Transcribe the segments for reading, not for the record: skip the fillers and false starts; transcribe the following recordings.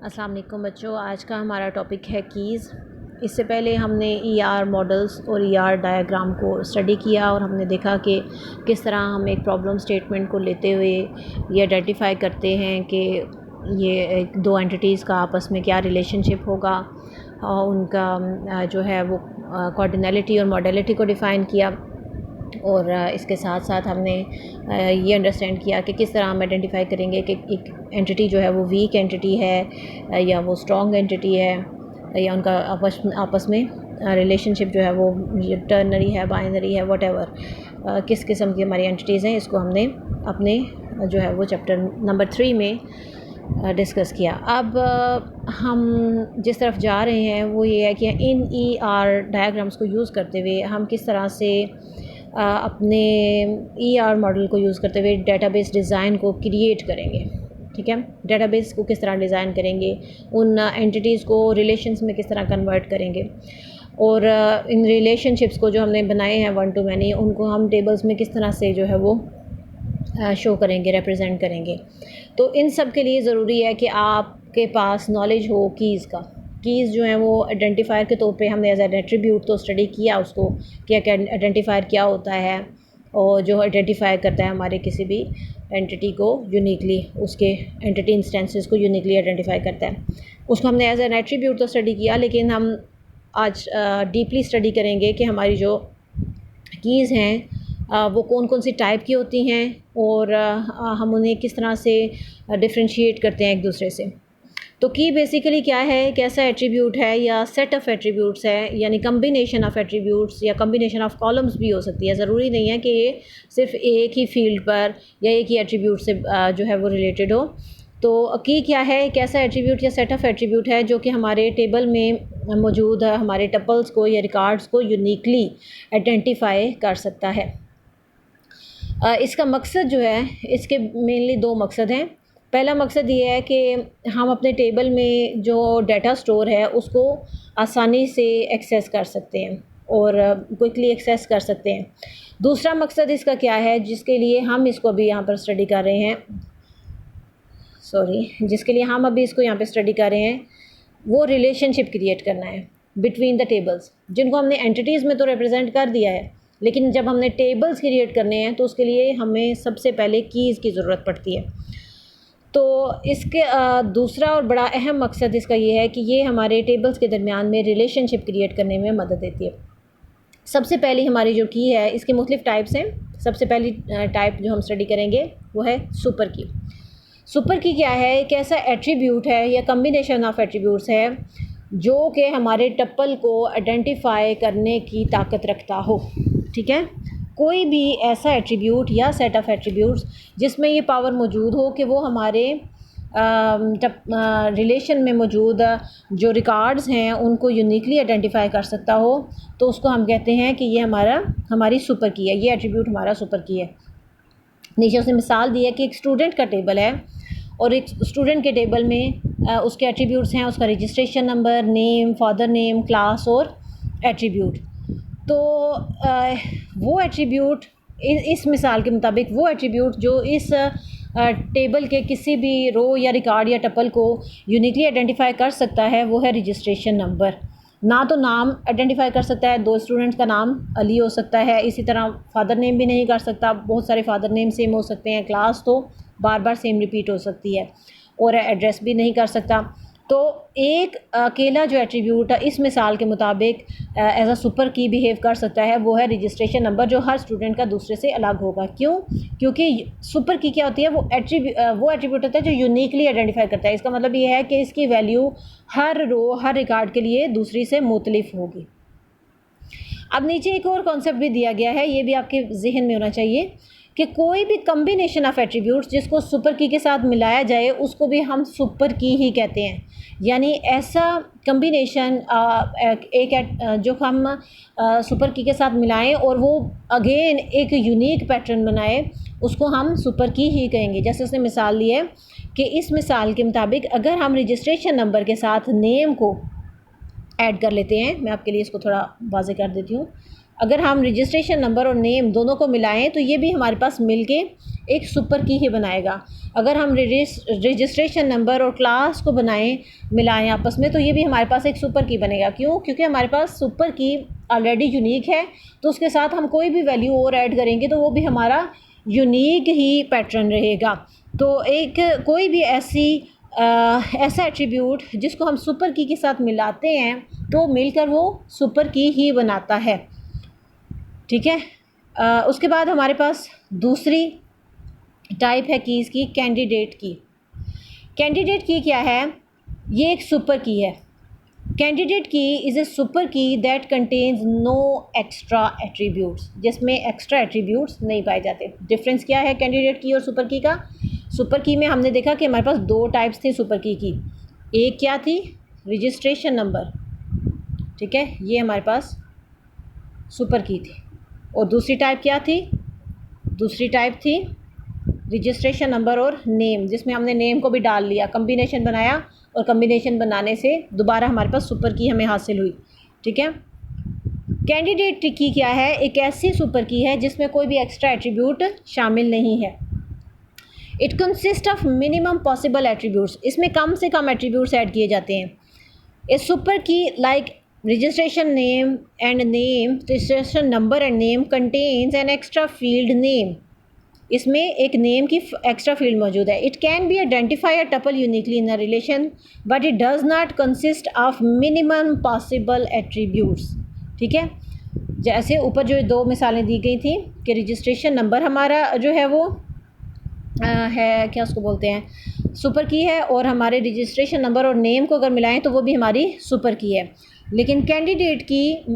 अस्सलाम वालेकुम बच्चों, आज का हमारा टॉपिक है कीज़। इससे पहले हमने ईआर मॉडल्स और ईआर डायग्राम को स्टडी किया और हमने देखा कि किस तरह हम एक प्रॉब्लम स्टेटमेंट को लेते हुए ये आइडेंटिफाई करते हैं कि ये दो एंटिटीज़ का आपस में क्या रिलेशनशिप होगा और उनका जो है वो कोऑर्डिनलिटी और मॉडलिटी को डिफ़ाइन किया। और इसके साथ साथ हमने ये अंडरस्टैंड किया कि किस तरह हम आइडेंटिफाई करेंगे कि एक एंटिटी जो है वो वीक एंटिटी है या वो स्ट्रॉन्ग एंटिटी है या उनका आपस में रिलेशनशिप जो है वो टर्नरी है, बाइनरी है, व्हाटएवर किस किस्म की हमारी एंटिटीज़ हैं। इसको हमने अपने जो है वो चैप्टर नंबर 3 में डिस्कस किया। अब हम जिस तरफ जा रहे हैं वो ये है कि इन ईआर डायग्राम्स को यूज़ करते हुए हम किस तरह से अपने ईआर मॉडल को यूज़ करते हुए डेटाबेस डिज़ाइन को क्रिएट करेंगे। ठीक है, डेटाबेस को किस तरह डिज़ाइन करेंगे, उन एंटिटीज़ को रिलेशंस में किस तरह कन्वर्ट करेंगे और इन रिलेशनशिप्स को जो हमने बनाए हैं वन टू मैनी उनको हम टेबल्स में किस तरह से जो है वो शो करेंगे, रिप्रेजेंट करेंगे। तो इन सब के लिए ज़रूरी है कि आपके पास नॉलेज हो कीज़ का। कीज़ जो हैं वो आइडेंटिफायर के तौर पे हमने एज एन एट्रीब्यूट तो स्टडी किया उसको, क्या क्या आइडेंटिफायर क्या होता है और जो आइडेंटिफाई करता है हमारे किसी भी एंटिटी को यूनिकली, उसके एंटिटी इंस्टेंसेस को यूनिकली आइडेंटिफाई करता है, उसको हमने एज एन एट्रीब्यूट तो स्टडी किया। लेकिन हम आज डीपली स्टडी करेंगे कि हमारी जो कीज़ हैं वो कौन कौन सी टाइप की होती हैं और हम उन्हें किस तरह से डिफ्रेंशिएट करते हैं एक दूसरे से। तो की बेसिकली क्या है, एक ऐसा एट्रीब्यूट है या सेट ऑफ़ एट्रीब्यूट्स है, यानी कम्बिनेशन ऑफ़ एट्रीब्यूट्स या कम्बिनेशन ऑफ़ कॉलम्स भी हो सकती है। ज़रूरी नहीं है कि ये सिर्फ एक ही फील्ड पर या एक ही एट्रीब्यूट से जो है वो रिलेटेड हो। तो की क्या है, एक ऐसा एट्रीब्यूट या सेट ऑफ़ एट्रीब्यूट है जो कि हमारे टेबल में मौजूद हमारे टपल्स को या रिकॉर्ड्स को यूनिकली आइडेंटिफाई कर सकता है। इसका मकसद जो है, इसके मेनली दो मकसद हैं। पहला मकसद ये है कि हम अपने टेबल में जो डाटा स्टोर है उसको आसानी से एक्सेस कर सकते हैं और क्विकली एक्सेस कर सकते हैं। दूसरा मकसद इसका क्या है, जिसके लिए हम इसको अभी यहाँ पर स्टडी कर रहे हैं, जिसके लिए हम अभी इसको यहाँ पे स्टडी कर रहे हैं, वो रिलेशनशिप क्रिएट करना है बिटवीन द टेबल्स, जिनको हमने एंटिटीज़ में तो रिप्रेजेंट कर दिया है, लेकिन जब हमने टेबल्स क्रिएट करने हैं तो उसके लिए हमें सबसे पहले कीज़ की ज़रूरत पड़ती है। तो इसके दूसरा और बड़ा अहम मकसद इसका ये है कि ये हमारे टेबल्स के दरमियान में रिलेशनशिप क्रिएट करने में मदद देती है। सबसे पहली हमारी जो की है, इसके मुख्तलिफ टाइप्स हैं। सबसे पहली टाइप जो हम स्टडी करेंगे वो है सुपर की। सुपर की क्या है, एक ऐसा एट्रीब्यूट है या कम्बिनेशन ऑफ एट्रीब्यूट्स है जो कि हमारे टप्पल को आइडेंटिफाई करने की ताकत रखता हो। ठीक है, कोई भी ऐसा एट्रीब्यूट या सेट ऑफ़ एट्रीब्यूट्स जिसमें ये पावर मौजूद हो कि वो हमारे रिलेशन में मौजूद जो रिकॉर्ड्स हैं उनको यूनिकली आइडेंटिफाई कर सकता हो, तो उसको हम कहते हैं कि ये हमारी सुपर की है, ये एट्रीब्यूट हमारा सुपर की है। नीचे उसने मिसाल दी है कि एक स्टूडेंट का टेबल है और एक स्टूडेंट के टेबल में उसके एट्रीब्यूट्स हैं, उसका registration number, name, father name, class और एट्रीब्यूट। तो वो एट्रीब्यूट इस मिसाल के मुताबिक वो एट्रीब्यूट जो इस टेबल के किसी भी रो या रिकॉर्ड या टपल को यूनिकली आइडेंटिफाई कर सकता है वो है रजिस्ट्रेशन नंबर। ना तो नाम आइडेंटिफाई कर सकता है, दो स्टूडेंट्स का नाम अली हो सकता है, इसी तरह फादर नेम भी नहीं कर सकता, बहुत सारे फादर नेम सेम हो सकते हैं, क्लास तो बार बार सेम रिपीट हो सकती है और एड्रेस भी नहीं कर सकता। तो एक अकेला जो एट्रीब्यूट है इस मिसाल के मुताबिक एज अ सुपर की बिहेव कर सकता है वो है रजिस्ट्रेशन नंबर, जो हर स्टूडेंट का दूसरे से अलग होगा। क्यों? क्योंकि सुपर की क्या होती है, वो एट्रीब्यूट होता है जो यूनिकली आइडेंटिफाई करता है। इसका मतलब ये है कि इसकी वैल्यू हर रो, हर रिकॉर्ड के लिए दूसरी से मुख्तलिफ होगी। अब नीचे एक और कॉन्सेप्ट भी दिया गया है, ये भी आपके जहन में होना चाहिए कि कोई भी कम्बिनेशन ऑफ एट्रीब्यूट्स जिसको सुपर की के साथ मिलाया जाए उसको भी हम सुपर की ही कहते हैं। यानी ऐसा कम्बिनेशन जो हम सुपर की के साथ मिलाएं और वो अगेन एक यूनिक पैटर्न बनाए, उसको हम सुपर की ही कहेंगे। जैसे उसने मिसाल ली है कि इस मिसाल के मुताबिक अगर हम रजिस्ट्रेशन नंबर के साथ नेम को ऐड कर लेते हैं, मैं आपके लिए इसको थोड़ा वाज़ेह कर देती हूँ। अगर हम रजिस्ट्रेशन नंबर और नेम दोनों को मिलाएं तो ये भी हमारे पास मिलके एक सुपर की ही बनाएगा। अगर हम रजिस्ट्रेशन नंबर और क्लास को मिलाएं आपस में तो ये भी हमारे पास एक सुपर की बनेगा। क्यों? क्योंकि हमारे पास सुपर की ऑलरेडी यूनिक है, तो उसके साथ हम कोई भी वैल्यू और ऐड करेंगे तो वो भी हमारा यूनिक ही पैटर्न रहेगा। तो एक कोई भी ऐसा एट्रीब्यूट जिसको हम सुपर की के साथ मिलाते हैं तो मिलकर वो सुपर की ही बनाता है। ठीक है। उसके बाद हमारे पास दूसरी टाइप है कीज़ की, कैंडिडेट की। कैंडिडेट की क्या है? ये एक सुपर की है। Candidate key is a super key that contains no extra attributes, जिसमें एक्स्ट्रा एट्रीब्यूट्स नहीं पाए जाते। डिफरेंस क्या है कैंडिडेट की और सुपर की का? सुपर की में हमने देखा कि हमारे पास दो टाइप्स थी सुपर की। एक क्या थी? Registration number. ठीक है, ये हमारे पास सुपर की थी। और दूसरी टाइप क्या थी? दूसरी टाइप थी रजिस्ट्रेशन नंबर और नेम, जिसमें हमने नेम को भी डाल लिया, कम्बिनेशन बनाया और कम्बिनेशन बनाने से दोबारा हमारे पास सुपर की हमें हासिल हुई। ठीक है। कैंडिडेट की क्या है? एक ऐसी सुपर की है जिसमें कोई भी एक्स्ट्रा एट्रीब्यूट शामिल नहीं है। It consist of minimum possible attributes, इसमें कम से कम एट्रीब्यूट्स ऐड किए जाते हैं। ए सुपर की like registration name and name, registration number and name contains an extra field name, इसमें एक नेम की एक्स्ट्रा फील्ड मौजूद है। It can be identify a tuple uniquely in a relation but it does not consist of minimum possible attributes. ठीक है। जैसे ऊपर जो दो मिसालें दी गई थी कि रजिस्ट्रेशन नंबर हमारा जो है वो है, क्या उसको बोलते हैं, सुपर की है, और हमारे रजिस्ट्रेशन नंबर और नेम को अगर मिलाएं तो वो भी हमारी सुपर की है। लेकिन कैंडिडेट की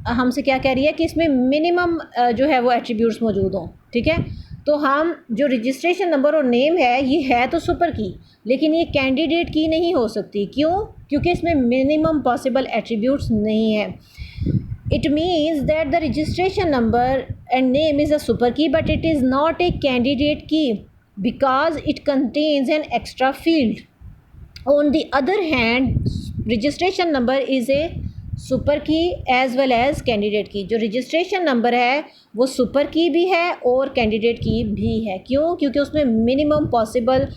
हमसे क्या कह रही है कि इसमें मिनिमम जो है वो एट्रीब्यूट्स मौजूद हों। ठीक है। तो हम जो रजिस्ट्रेशन नंबर और नेम है ये है तो सुपर की, लेकिन ये कैंडिडेट की नहीं हो सकती। क्यों? क्योंकि इसमें मिनिमम पॉसिबल एट्रीब्यूट्स नहीं है। It means that the registration number and name is a super key but it is not a candidate key because it contains an extra field. On the other hand, registration number is a super key as well as candidate की। जो registration number है वो super की भी है और candidate की भी है। क्यों? क्योंकि उसमें मिनिमम पॉसिबल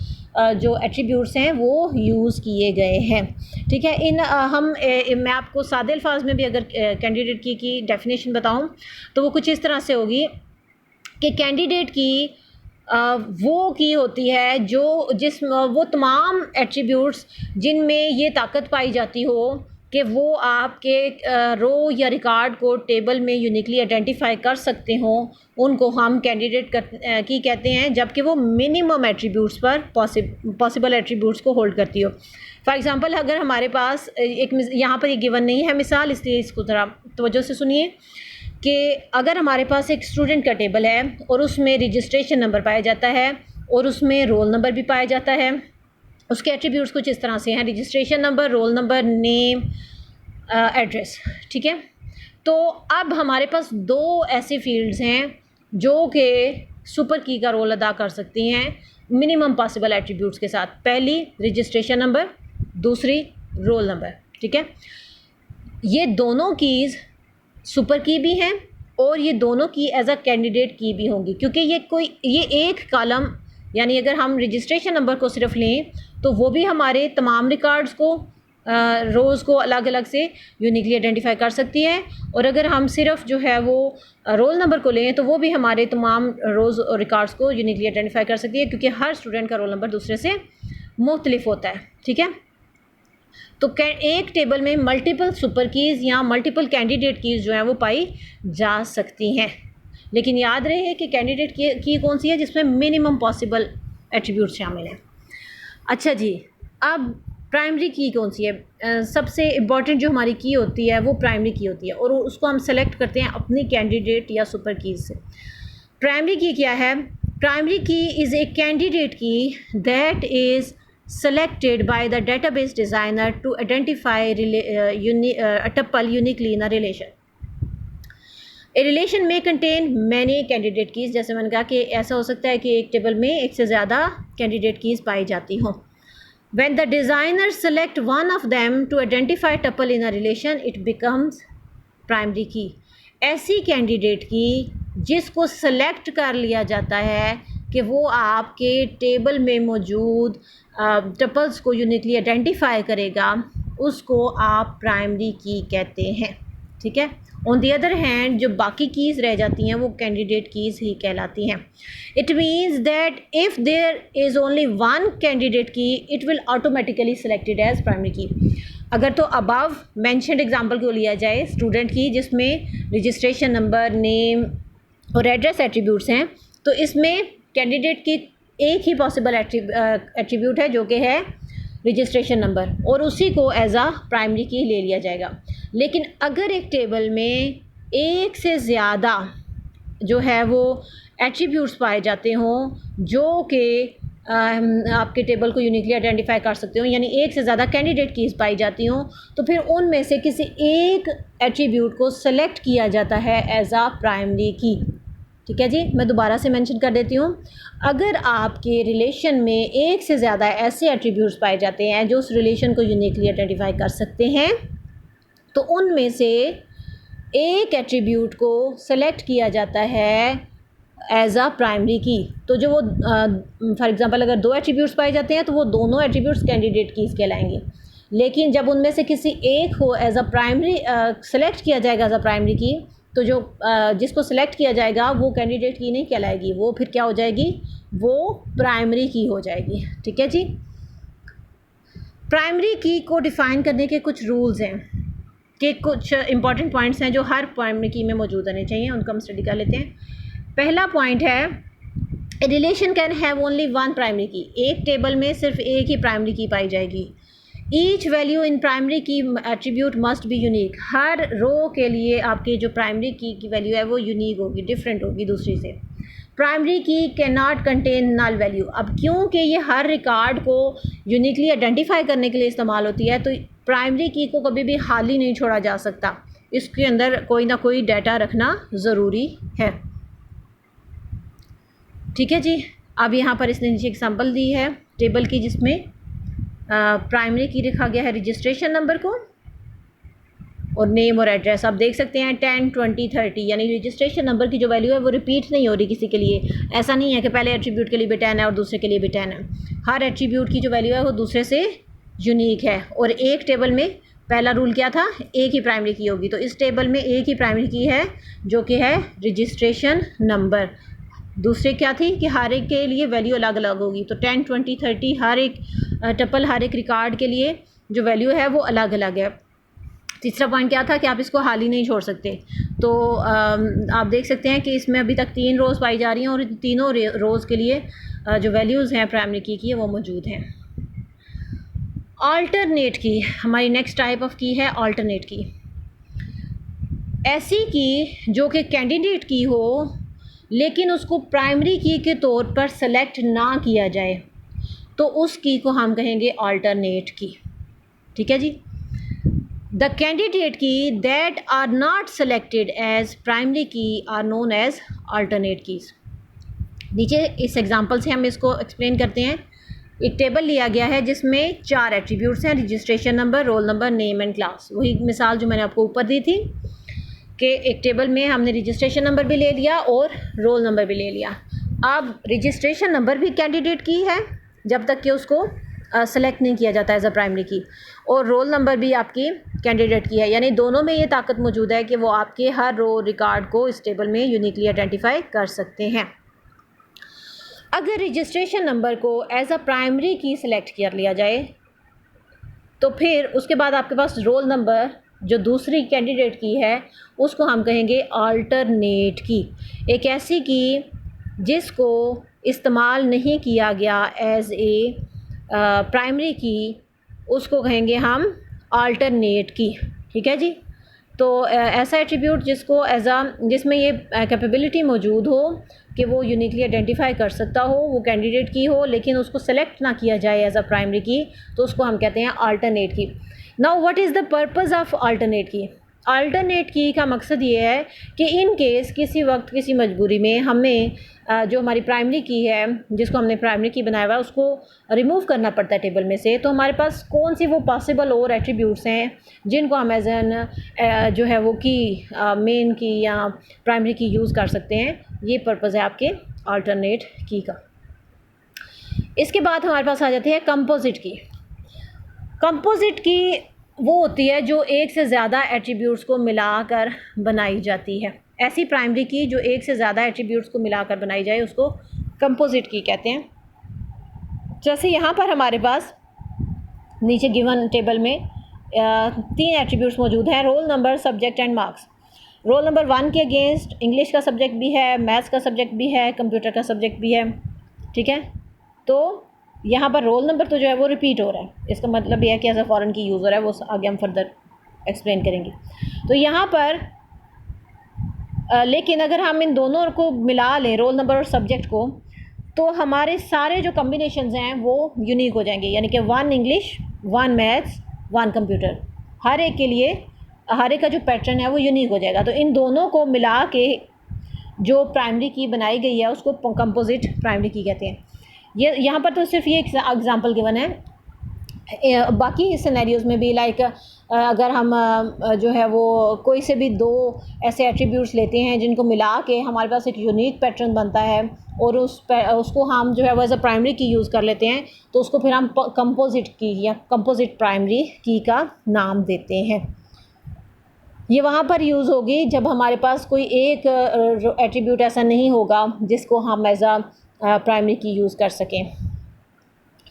जो एट्रीब्यूट्स हैं वो यूज़ किए गए हैं। ठीक है। मैं आपको सादे अल्फाज में भी अगर कैंडिडेट की डेफिनेशन बताऊं तो वो कुछ इस तरह से होगी कि कैंडिडेट की वो की होती है वो तमाम एट्रीब्यूट्स जिनमें ये ताकत पाई जाती हो कि वो आपके रो या रिकॉर्ड को टेबल में यूनिकली आइडेंटिफाई कर सकते हों, उनको हम कैंडिडेट की कहते हैं, जबकि वो मिनिमम एट्रीब्यूट्स पर पॉसिबल एट्रीब्यूट्स को होल्ड करती हो। फॉर एग्जांपल अगर हमारे पास यहाँ पर ये गिवन नहीं है मिसाल, इसलिए इसको थोड़ा तवज्जो से सुनिए कि अगर हमारे पास एक स्टूडेंट का टेबल है और उसमें रजिस्ट्रेशन नंबर पाया जाता है और उसमें रोल नंबर भी पाया जाता है। उसके एट्रीब्यूट्स कुछ इस तरह से हैं, registration number, roll number, name, address. ठीक है। तो अब हमारे पास दो ऐसी फील्ड्स हैं जो कि सुपर की का रोल अदा कर सकती हैं मिनिमम पॉसिबल एट्रीब्यूट्स के साथ। पहली रजिस्ट्रेशन नंबर, दूसरी रोल नंबर। ठीक है। ये दोनों कीज़ सुपर की भी हैं और ये दोनों की एज अ कैंडिडेट की भी होंगी, क्योंकि ये एक कॉलम, यानी अगर हम रजिस्ट्रेशन नंबर को सिर्फ लें तो वो भी हमारे तमाम रिकॉर्ड्स को रोज़ को अलग अलग से यूनिकली आइडेंटिफाई कर सकती है, और अगर हम सिर्फ जो है वो रोल नंबर को लें तो वो भी हमारे तमाम रोज़ और रिकॉर्ड्स को यूनिकली आइडेंटिफाई कर सकती है, क्योंकि हर स्टूडेंट का रोल नंबर दूसरे से मुख्तलिफ होता है। ठीक है। तो एक टेबल में मल्टीपल सुपर कीज़ या मल्टीपल कैंडिडेट कीज़ जो हैं वो पाई जा सकती हैं, लेकिन याद रहे कि कैंडिडेट की कौन सी है जिसमें मिनिमम पॉसिबल एट्रीब्यूट शामिल हैं। अच्छा जी, अब प्राइमरी की कौन सी है? सबसे इम्पॉर्टेंट जो हमारी की होती है वो प्राइमरी की होती है, और उसको हम सेलेक्ट करते हैं अपनी कैंडिडेट या सुपर कीज़ से। प्राइमरी की क्या है? प्राइमरी की is A candidate key that is selected by the database designer to identify a tuple uniquely in a relation. A relation may contain many candidate keys, जैसे मैंने कहा कि ऐसा हो सकता है कि एक टेबल में एक से ज़्यादा कैंडिडेट कीज़ पाई जाती हों। When the designer select one of them to identify tuple in a relation, it becomes primary key. ऐसी कैंडिडेट की जिसको सेलेक्ट कर लिया जाता है कि वो आपके टेबल में मौजूद टपल्स को यूनिकली आइडेंटिफाई करेगा, उसको आप प्राइमरी की कहते हैं। ठीक है। ऑन दी अदर हैंड जो बाकी कीज़ रह जाती हैं वो कैंडिडेट कीज़ ही कहलाती हैं। It means that if there is only one candidate key it will automatically selected as primary key. अगर तो अबव मेंशन्ड एग्जांपल को लिया जाए स्टूडेंट की जिसमें रजिस्ट्रेशन नंबर, नेम और एड्रेस एट्रीब्यूट्स हैं, तो इसमें कैंडिडेट की एक ही पॉसिबल एट्रीब्यूट है जो कि है रजिस्ट्रेशन नंबर, और उसी को एज आ प्राइमरी की ले लिया जाएगा। लेकिन अगर एक टेबल में एक से ज़्यादा जो है वो एट्रीब्यूट्स पाए जाते हों जो कि आपके टेबल को यूनिकली आइडेंटिफाई कर सकते हो, यानी एक से ज़्यादा कैंडिडेट कीज़ पाई जाती हों, तो फिर उनमें से किसी एक एट्रीब्यूट को सेलेक्ट किया जाता है एज आ प्राइमरी की। ठीक है जी, मैं दोबारा से मेंशन कर देती हूँ। अगर आपके रिलेशन में एक से ज़्यादा ऐसे एट्रीब्यूट्स पाए जाते हैं जो उस रिलेशन को यूनिकली आइडेंटिफाई कर सकते हैं, तो उनमें से एक एट्रीब्यूट को सेलेक्ट किया जाता है एज आ प्राइमरी की। तो जो वो फॉर एग्ज़ाम्पल अगर दो एट्रीब्यूट्स पाए जाते हैं तो वो दोनों एट्रीब्यूट्स कैंडिडेट कीज़ कहलाएंगे। लेकिन जब उनमें से किसी एक को एज अ प्राइमरी सेलेक्ट किया जाएगा एज अ प्राइमरी की, तो जो जिसको सिलेक्ट किया जाएगा वो कैंडिडेट की नहीं कहलाएगी, वो फिर क्या हो जाएगी, वो प्राइमरी की हो जाएगी। ठीक है जी। प्राइमरी की को डिफ़ाइन करने के कुछ रूल्स हैं कि कुछ इंपॉर्टेंट पॉइंट्स हैं जो हर प्राइमरी की में मौजूद होने चाहिए, उनको हम स्टडी कर लेते हैं। पहला पॉइंट है relation can have only one primary की। एक टेबल में सिर्फ एक ही प्राइमरी की पाई जाएगी। Each value in primary key attribute must be unique. हर रो के लिए आपकी जो प्राइमरी की वैल्यू है वो यूनिक होगी, डिफरेंट होगी दूसरी से। Primary key can not contain null value. अब क्योंकि ये हर रिकॉर्ड को यूनिकली आइडेंटिफाई करने के लिए इस्तेमाल होती है, तो प्राइमरी की को कभी भी खाली नहीं छोड़ा जा सकता, इसके अंदर कोई ना कोई डाटा रखना ज़रूरी है। ठीक है जी। अब यहाँ पर इसने नीचे एग्जांपल दी है टेबल की जिसमें प्राइमरी की लिखा गया है रजिस्ट्रेशन नंबर को और नेम और एड्रेस। आप देख सकते हैं 10, 20, 30, यानी रजिस्ट्रेशन नंबर की जो वैल्यू है वो रिपीट नहीं हो रही किसी के लिए। ऐसा नहीं है कि पहले एट्रीब्यूट के लिए भी 10 है और दूसरे के लिए भी 10 है। हर एट्रीब्यूट की जो वैल्यू है वो दूसरे से यूनिक है। और एक टेबल में पहला रूल क्या था, एक ही प्राइमरी की होगी, तो इस टेबल में एक ही प्राइमरी की है जो कि है रजिस्ट्रेशन नंबर। दूसरे क्या थी कि हर एक के लिए वैल्यू अलग अलग होगी, तो 10, 20, 30 हर एक टपल हर एक रिकॉर्ड के लिए जो वैल्यू है वो अलग अलग है। तीसरा पॉइंट क्या था कि आप इसको हाल ही नहीं छोड़ सकते। तो आप देख सकते हैं कि इसमें अभी तक 3 रोज़ पाई जा रही हैं और तीनों रोज़ के लिए जो वैल्यूज़ हैं प्राइमरी की वो मौजूद हैं। अल्टरनेट की हमारी नेक्स्ट टाइप ऑफ की है अल्टरनेट की। ऐसी की जो कि कैंडिडेट की हो लेकिन उसको प्राइमरी की के तौर पर सेलेक्ट ना किया जाए, तो उस की को हम कहेंगे अल्टरनेट की। ठीक है जी। The candidate key that are not selected as primary key are known as alternate keys. नीचे इस एग्जांपल से हम इसको एक्सप्लेन करते हैं। एक टेबल लिया गया है जिसमें 4 एट्रीब्यूट्स हैं, registration number, roll number, name and class. वही मिसाल जो मैंने आपको ऊपर दी थी कि एक टेबल में हमने रजिस्ट्रेशन नंबर भी ले लिया और रोल नंबर भी ले लिया। अब रजिस्ट्रेशन नंबर भी कैंडिडेट की है जब तक कि उसको सेलेक्ट नहीं किया जाता एज अ प्राइमरी की, और रोल नंबर भी आपकी कैंडिडेट की है, यानी दोनों में ये ताकत मौजूद है कि वो आपके हर रो रिकॉर्ड को इस टेबल में यूनिकली आइडेंटिफाई कर सकते हैं। अगर रजिस्ट्रेशन नंबर को एज अ प्राइमरी की सेलेक्ट कर लिया जाए तो फिर उसके बाद आपके पास रोल नंबर जो दूसरी कैंडिडेट की है उसको हम कहेंगे अल्टरनेट की। एक ऐसी की जिसको इस्तेमाल नहीं किया गया एज ए प्राइमरी की, उसको कहेंगे हम अल्टरनेट की। ठीक है जी। तो ऐसा एट्रीब्यूट जिसको जिसमें ये कैपेबिलिटी मौजूद हो कि वो यूनिकली आइडेंटिफाई कर सकता हो, वो कैंडिडेट की हो लेकिन उसको सेलेक्ट ना किया जाए एज अ प्राइमरी की, तो उसको हम कहते हैं अल्टरनेट की। Now what is the purpose of alternate की। अल्टरनेट की का मकसद ये है कि इन केस किसी वक्त किसी मजबूरी में हमें जो हमारी प्राइमरी की है, जिसको हमने प्राइमरी की बनाया हुआ है, उसको रिमूव करना पड़ता है टेबल में से, तो हमारे पास कौन सी वो पॉसिबल और एट्रीब्यूट्स हैं जिनको हम एज एन जो है वो की मेन की या प्राइमरी की यूज़ कर सकते हैं। ये पर्पज़ है आपके अल्टरनेट की का। इसके बाद हमारे पास आ जाती है कंपोजिट की। कंपोजिट की वो होती है जो एक से ज़्यादा एट्रीब्यूट्स को मिलाकर बनाई जाती है। ऐसी प्राइमरी की जो एक से ज़्यादा एट्रीब्यूट्स को मिलाकर बनाई जाए उसको कंपोजिट की कहते हैं। जैसे यहाँ पर हमारे पास नीचे गिवन टेबल में 3 एट्रीब्यूट्स मौजूद हैं, roll number, subject and marks. Roll number 1 के अगेंस्ट इंग्लिश का सब्जेक्ट भी है, मैथ्स का सब्जेक्ट भी है, कंप्यूटर का सब्जेक्ट भी है, ठीक है। तो यहाँ पर रोल नंबर तो जो है वो रिपीट हो रहा है, इसका मतलब ये है कि एज अ फॉरेन की यूज़र है, वो आगे हम फर्दर एक्सप्लेन करेंगे। तो यहाँ पर लेकिन अगर हम इन दोनों को मिला लें, रोल नंबर और सब्जेक्ट को, तो हमारे सारे जो कम्बिनेशंस हैं वो यूनिक हो जाएंगे, यानी कि 1 इंग्लिश, 1 मैथ्स, 1 कंप्यूटर, हर एक के लिए हर एक का जो पैटर्न है वो यूनिक हो जाएगा। तो इन दोनों को मिला के जो प्राइमरी की बनाई गई है उसको कंपोजिट प्राइमरी की कहते हैं। ये यहाँ पर तो सिर्फ ये एग्जांपल गिवन है, बाकी सिनेरियोज़ में भी लाइक अगर हम जो है वो कोई से भी 2 ऐसे एट्रीब्यूट्स लेते हैं जिनको मिला के हमारे पास एक यूनिक पैटर्न बनता है और उसको हम जो है वो एज अ प्राइमरी की यूज़ कर लेते हैं, तो उसको फिर हम कंपोजिट की या कंपोजिट प्राइमरी की का नाम देते हैं। ये वहाँ पर यूज़ होगी जब हमारे पास कोई एक एट्रीब्यूट ऐसा नहीं होगा जिसको हम एज अ प्राइमरी की यूज़ कर सकें।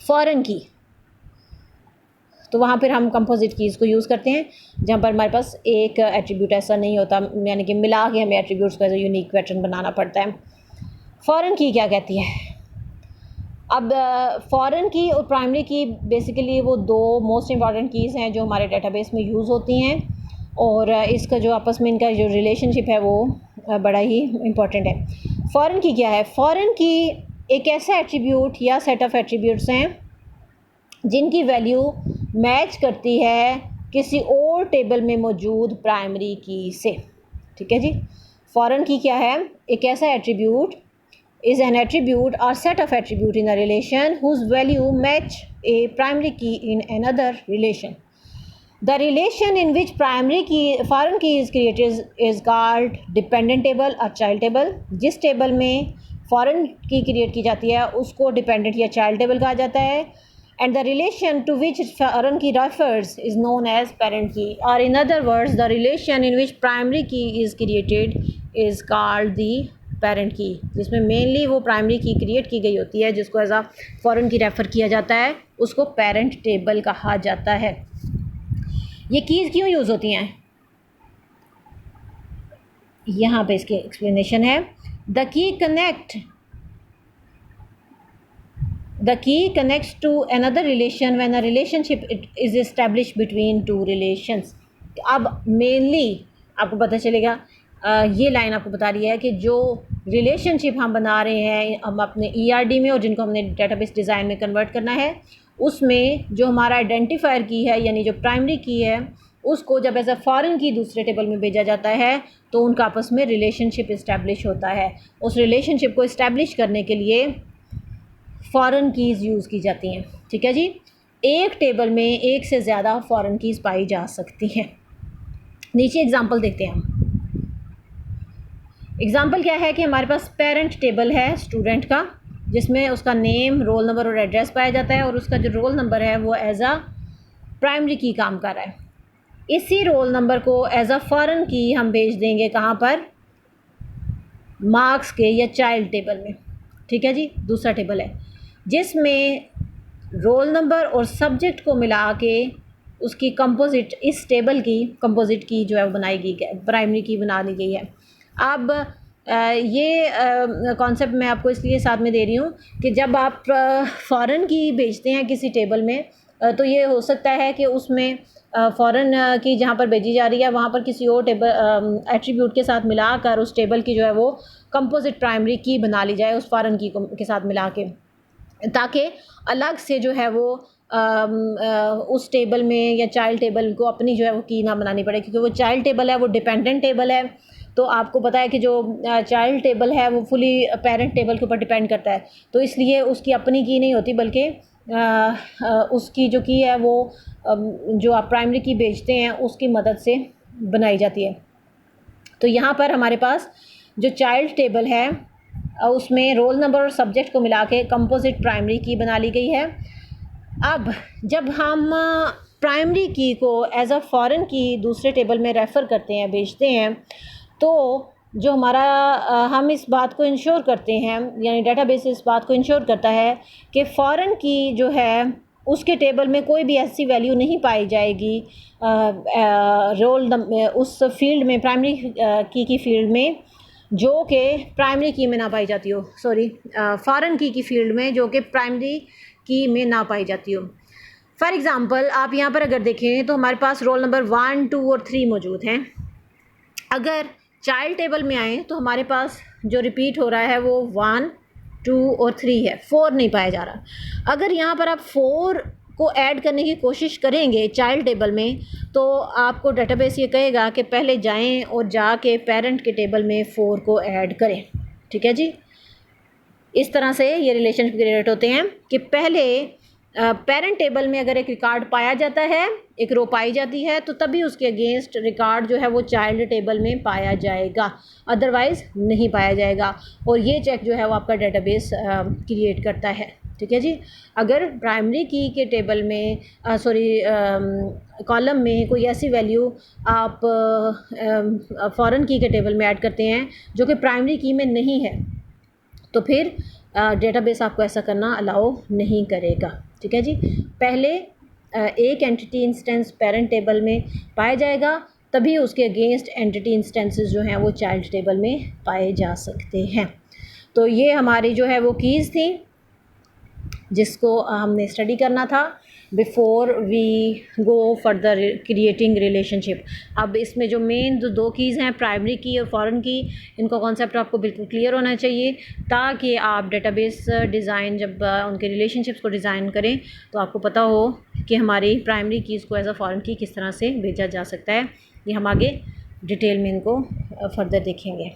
फॉरेन की, तो वहाँ पर हम कंपोजिट कीज़ को यूज़ करते हैं जहाँ पर हमारे पास एक एट्रीब्यूट ऐसा नहीं होता, यानी कि मिला के हमें एट्रीब्यूट्स को एज अ यूनिक पैटर्न बनाना पड़ता है। फॉरेन की क्या कहती है? अब फॉरेन की और प्राइमरी की बेसिकली वो 2 मोस्ट इंपॉर्टेंट कीज़ हैं जो हमारे डेटाबेस में यूज़ होती हैं, और इसका जो आपस में इनका जो रिलेशनशिप है वो बड़ा ही इम्पॉर्टेंट है। फॉरेन की क्या है? फॉरेन की एक ऐसा एट्रीब्यूट या सेट ऑफ एट्रीब्यूट्स हैं जिनकी वैल्यू मैच करती है किसी और टेबल में मौजूद प्राइमरी की से, ठीक है जी। फॉरेन की क्या है? एक ऐसा attribute is an attribute or set of attribute in a relation whose value match a primary key in another relation. The relation in which primary key foreign key is created is called dependent table or child table. जिस table में foreign key create की जाती है उसको dependent या child table कहा जाता है, and the relation to which foreign key refers is known as parent key, or in other words the relation in which primary key is created is called the parent की, जिसमें mainly वो primary की create की गई होती है जिसको as आ foreign की रेफ़र किया जाता है, उसको पेरेंट टेबल कहा जाता है। ये कीज़ क्यों यूज़ होती हैं? यहाँ पे इसकी एक्सप्लेनेशन है। The key connects to another relation when a relationship is establish between 2 relations. अब मेनली आपको पता चलेगा, ये लाइन आपको बता रही है कि जो रिलेशनशिप हम बना रहे हैं हम अपने ERD में और जिनको हमने डेटाबेस डिज़ाइन में कन्वर्ट करना है, उसमें जो हमारा आइडेंटिफायर की है यानी जो प्राइमरी की है उसको जब एज अ फॉरेन की दूसरे टेबल में भेजा जाता है तो उनका आपस में रिलेशनशिप इस्टेब्लिश होता है। उस रिलेशनशिप को इस्टेब्लिश करने के लिए फॉरेन कीज़ यूज़ की जाती हैं, ठीक है जी। एक टेबल में एक से ज़्यादा फॉरेन कीज़ पाई जा सकती हैं। नीचे एग्जाम्पल देखते हैं हम। एग्ज़ाम्पल क्या है कि हमारे पास पेरेंट टेबल है स्टूडेंट का, जिसमें उसका नेम, रोल नंबर और एड्रेस पाया जाता है, और उसका जो रोल नंबर है वो एज आ प्राइमरी की काम कर रहा है। इसी रोल नंबर को एज अ फॉरेन की हम भेज देंगे कहाँ पर? मार्क्स के या चाइल्ड टेबल में, ठीक है जी। दूसरा टेबल है जिसमें रोल नंबर और सब्जेक्ट को मिला के उसकी कंपोजिट, इस टेबल की कंपोजिट की जो है वो बनाई गई है, प्राइमरी की बना ली गई है। अब ये कॉन्सेप्ट मैं आपको इसलिए साथ में दे रही हूँ कि जब आप फॉरेन की भेजते हैं किसी टेबल में, तो ये हो सकता है कि उसमें फॉरेन की जहाँ पर भेजी जा रही है वहाँ पर किसी और टेबल एट्रीब्यूट के साथ मिलाकर उस टेबल की जो है वो कंपोजिट प्राइमरी की बना ली जाए उस फॉरेन की के साथ मिला के, ताकि अलग से जो है वो उस टेबल में या चाइल्ड टेबल को अपनी जो है वो की ना बनानी पड़े, क्योंकि वो चाइल्ड टेबल है, वो डिपेंडेंट टेबल है। तो आपको पता है कि जो चाइल्ड टेबल है वो फुली पेरेंट टेबल के ऊपर डिपेंड करता है, तो इसलिए उसकी अपनी की नहीं होती, बल्कि उसकी जो की है वो जो आप प्राइमरी की भेजते हैं उसकी मदद से बनाई जाती है। तो यहाँ पर हमारे पास जो चाइल्ड टेबल है उसमें रोल नंबर और सब्जेक्ट को मिला के कंपोजिट प्राइमरी की बना ली गई है। अब जब हम प्राइमरी की को एज अ फॉरेन की दूसरे टेबल में रेफ़र करते हैं, भेजते हैं, तो जो हमारा हम इस बात को इंश्योर करते हैं, यानी डेटाबेस इस बात को इंश्योर करता है कि फॉरेन की जो है उसके टेबल में कोई भी ऐसी वैल्यू नहीं पाई जाएगी उस फील्ड में, प्राइमरी की फील्ड में, जो कि प्राइमरी की में ना पाई जाती हो, फॉरेन की फील्ड में जो कि प्राइमरी की में ना पाई जाती हो। फॉर एग्ज़ाम्पल आप यहाँ पर अगर देखें तो हमारे पास रोल नंबर 1, 2 और 3 मौजूद हैं। अगर चाइल्ड टेबल में आएँ तो हमारे पास जो रिपीट हो रहा है वो 1, 2 और 3 है, 4 नहीं पाया जा रहा। अगर यहाँ पर आप 4 को ऐड करने की कोशिश करेंगे चाइल्ड टेबल में, तो आपको डेटाबेस ये कहेगा कि पहले जाएं और जाके पेरेंट के टेबल में 4 को ऐड करें। ठीक है जी, इस तरह से ये रिलेशनशिप क्रिएट होते हैं कि पहले पेरेंट टेबल में अगर एक रिकॉर्ड पाया जाता है, एक रो पाई जाती है, तो तभी उसके अगेंस्ट रिकॉर्ड जो है वो चाइल्ड टेबल में पाया जाएगा, अदरवाइज़ नहीं पाया जाएगा। और ये चेक जो है वो आपका डेटाबेस क्रिएट करता है। ठीक है जी, अगर प्राइमरी की के टेबल में कॉलम में कोई ऐसी वैल्यू आप फॉरेन की के टेबल में ऐड करते हैं जो कि प्राइमरी की में नहीं है, तो फिर डेटाबेस आपको ऐसा करना अलाउ नहीं करेगा। ठीक है जी, पहले एक एंटिटी इंस्टेंस पेरेंट टेबल में पाया जाएगा, तभी उसके अगेंस्ट एंटिटी इंस्टेंसेस जो हैं वो चाइल्ड टेबल में पाए जा सकते हैं। तो ये हमारी जो है वो कीज़ थी जिसको हमने स्टडी करना था before we go further creating relationship. अब इसमें जो मेन जो 2 कीज़ हैं, प्राइमरी की और फॉरेन की, इनका कॉन्सेप्ट आपको बिल्कुल क्लियर होना चाहिए, ताकि आप डेटाबेस डिज़ाइन जब उनके रिलेशनशिप्स को डिज़ाइन करें तो आपको पता हो कि हमारी प्राइमरी कीज़ को एज अ फॉरेन की किस तरह से भेजा जा सकता है। ये हम आगे डिटेल में इनको फर्दर देखेंगे।